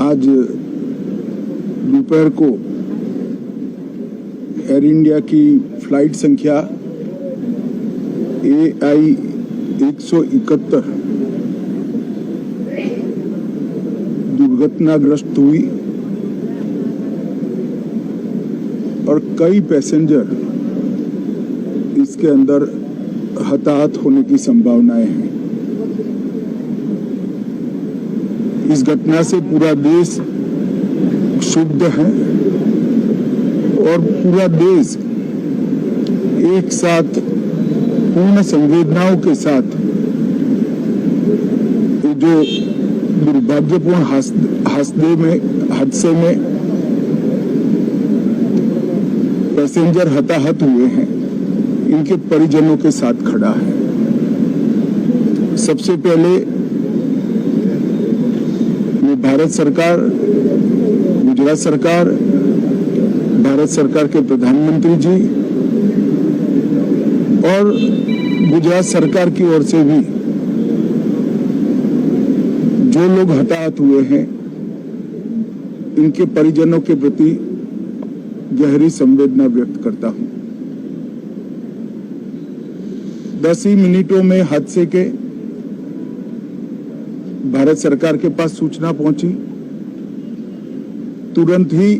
आज दोपहर को एयर इंडिया की फ्लाइट संख्या AI 171 दुर्घटनाग्रस्त हुई और कई पैसेंजर इसके अंदर हताहत होने की संभावनाएं हैं। इस घटना से पूरा देश क्षुब्ध है और पूरा देश एक साथ पूर्ण संवेदनाओं के साथ जो दुर्भाग्यपूर्ण हादसे में पैसेंजर हताहत हुए हैं, इनके परिजनों के साथ खड़ा है। सबसे पहले मैं भारत सरकार, गुजरात सरकार, भारत सरकार के प्रधानमंत्री जी और गुजरात सरकार की ओर से भी जो लोग हताहत हुए हैं, इनके परिजनों के प्रति गहरी संवेदना व्यक्त करता हूं। 10 ही मिनटों में हादसे के भारत सरकार के पास सूचना पहुंची। तुरंत ही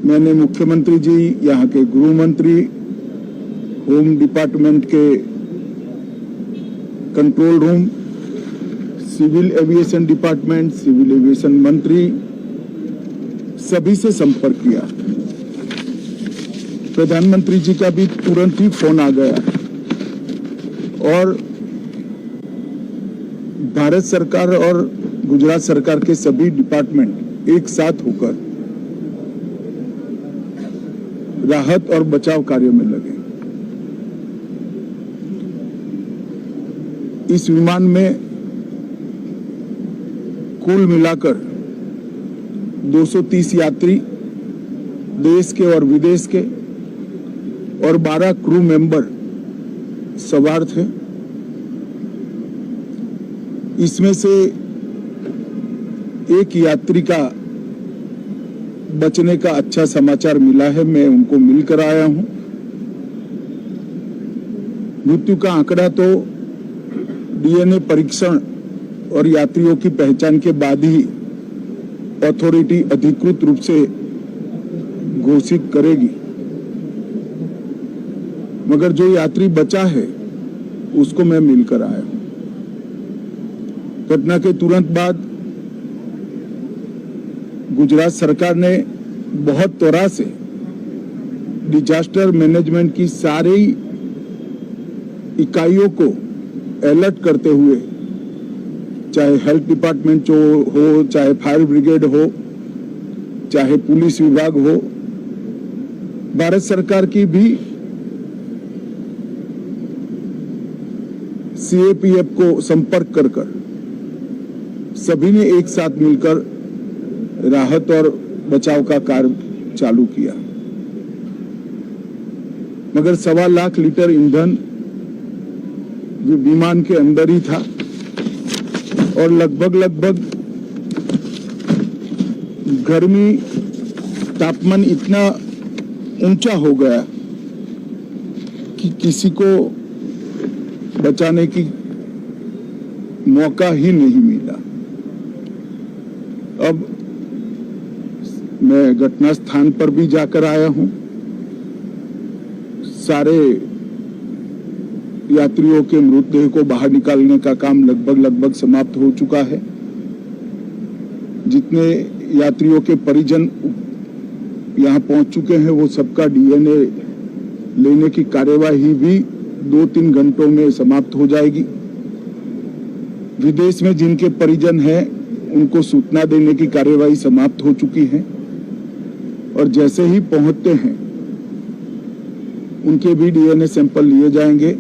मैंने मुख्यमंत्री जी, यहाँ के गृह मंत्री, होम डिपार्टमेंट के control room, civil aviation department, civil aviation मंत्री, सभी से संपर्क किया। प्रधानमंत्री जी का भी तुरंत ही फोन आ गया और भारत सरकार और गुजरात सरकार के सभी डिपार्टमेंट एक साथ होकर राहत और बचाव कार्य में लगे। इस विमान में कुल मिलाकर 230 यात्री देश के और विदेश के और 12 क्रू मेंबर सवार थे। इसमें से एक यात्री का बचने का अच्छा समाचार मिला है, मैं उनको मिलकर आया हूं। मृत्यु का आंकड़ा तो DNA परीक्षण और यात्रियों की पहचान के बाद ही अथॉरिटी अधिकृत रूप से घोषित करेगी, मगर जो यात्री बचा है उसको मैं मिलकर आया हूं। घटना के तुरंत बाद गुजरात सरकार ने बहुत त्वरा से डिजास्टर मैनेजमेंट की सारी इकाइयों को अलर्ट करते हुए, चाहे हेल्थ डिपार्टमेंट हो, चाहे फायर ब्रिगेड हो, चाहे पुलिस विभाग हो, भारत सरकार की भी CAPF को संपर्क कर सभी ने एक साथ मिलकर राहत और बचाव का कार्य चालू किया। मगर 1.25 लाख लीटर ईंधन जो विमान के अंदर ही था और लगभग गर्मी तापमान इतना ऊंचा हो गया कि किसी को बचाने की मौका ही नहीं मिला। अब मैं घटना स्थान पर भी जाकर आया हूं। सारे यात्रियों के मृतदेह को बाहर निकालने का काम लगभग समाप्त हो चुका है। जितने यात्रियों के परिजन यहां पहुंच चुके हैं, वो सबका DNA लेने की कार्यवाही भी 2-3 घंटों में समाप्त हो जाएगी। विदेश में जिनके परिजन हैं, उनको सूचना देने की कार्यवाही समाप्त हो चुकी है और जैसे ही पहुंचते हैं उनके भी DNA सैंपल लिए जाएंगे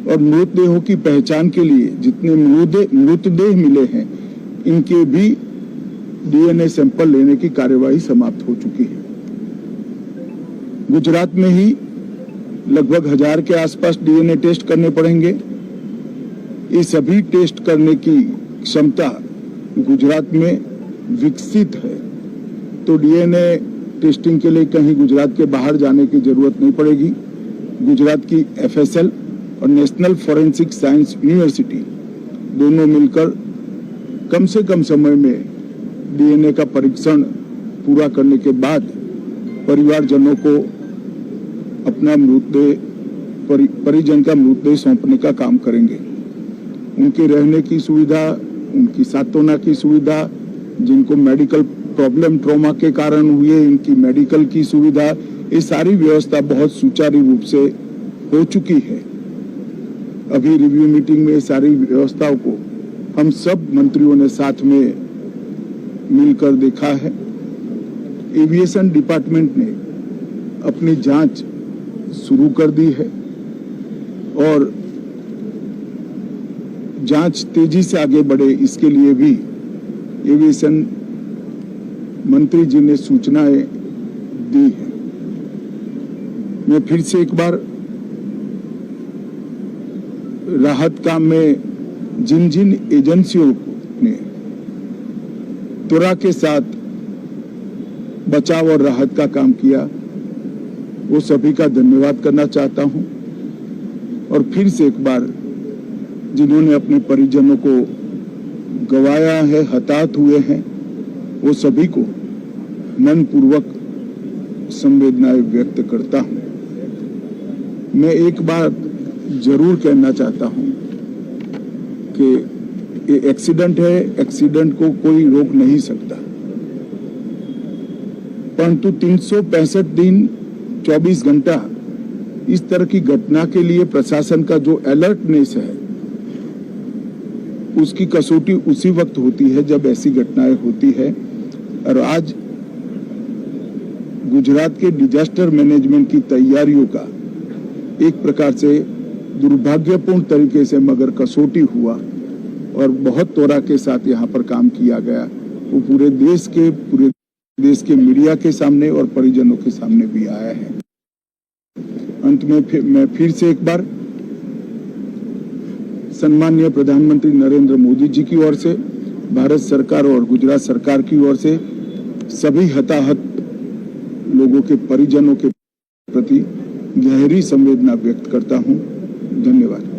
और मृतदेहों की पहचान के लिए जितने मृतदेह मिले हैं, इनके भी DNA सैंपल लेने की कार्यवाही समाप्त हो चुकी है। गुजरात में ही लगभग 1000 के आसपास DNA टेस्ट करने पड़ेंगे। ये सभी टेस्ट करने की क्षमता गुजरात में विकसित है तो डीएनए टेस्टिंग के लिए कहीं गुजरात के बाहर जाने की जरूरत नहीं पड़ेगी। गुजरात की एफएसएल और नेशनल फॉरेंसिक साइंस यूनिवर्सिटी दोनों मिलकर कम से कम समय में डीएनए का परीक्षण पूरा करने के बाद परिवारजनों को अपना मृतदेह परिजन का मृतदेह सौंपने का काम करेंगे। उनके रहने की सुविधा, उनकी सांत्वना की सुविधा, जिनको मेडिकल प्रॉब्लम ट्रॉमा के कारण हुए इनकी मेडिकल की सुविधा, ये सारी व्यवस्था बहुत सुचारू रूप से हो चुकी है। अभी रिव्यू मीटिंग में सारी व्यवस्थाओं को हम सब मंत्रियों ने साथ में मिलकर देखा है। एविएशन डिपार्टमेंट ने अपनी जांच शुरू कर दी है और जांच तेजी से आगे बढ़े इसके लिए भी एविएशन मंत्री जी ने सूचनाएं दी है। मैं फिर से एक बार राहत काम में जिन जिन एजेंसियों ने त्वरा के साथ बचाव और राहत का काम किया वो सभी का धन्यवाद करना चाहता हूं और फिर से एक बार जिन्होंने अपने परिजनों को गंवाया है, हताहत हुए हैं, वो सभी को मनपूर्वक संवेदनाएं व्यक्त करता हूं। मैं एक बात जरूर कहना चाहता हूं कि ये एक्सीडेंट है, एक्सीडेंट को कोई रोक नहीं सकता, परंतु 365 दिन 24 घंटा इस तरह की घटना के लिए प्रशासन का जो अलर्टनेस है उसकी कसौटी उसी वक्त होती है जब ऐसी घटनाएं होती है। और आज गुजरात के डिजास्टर मैनेजमेंट की तैयारियों का एक प्रकार से दुर्भाग्यपूर्ण तरीके से मगर कसौटी हुआ और बहुत त्वरा के साथ यहाँ पर काम किया गया, वो पूरे देश के मीडिया के सामने और परिजनों के सामने भी आया है। अंत में मैं फिर से एक बार सम्माननीय प्रधानमंत्री नरेंद्र मोदी जी की ओर से, भारत सरकार और गुजरात सरकार की ओर से सभी हताहत लोगों के परिजनों के प्रति गहरी संवेदना व्यक्त करता हूं। धन्यवाद।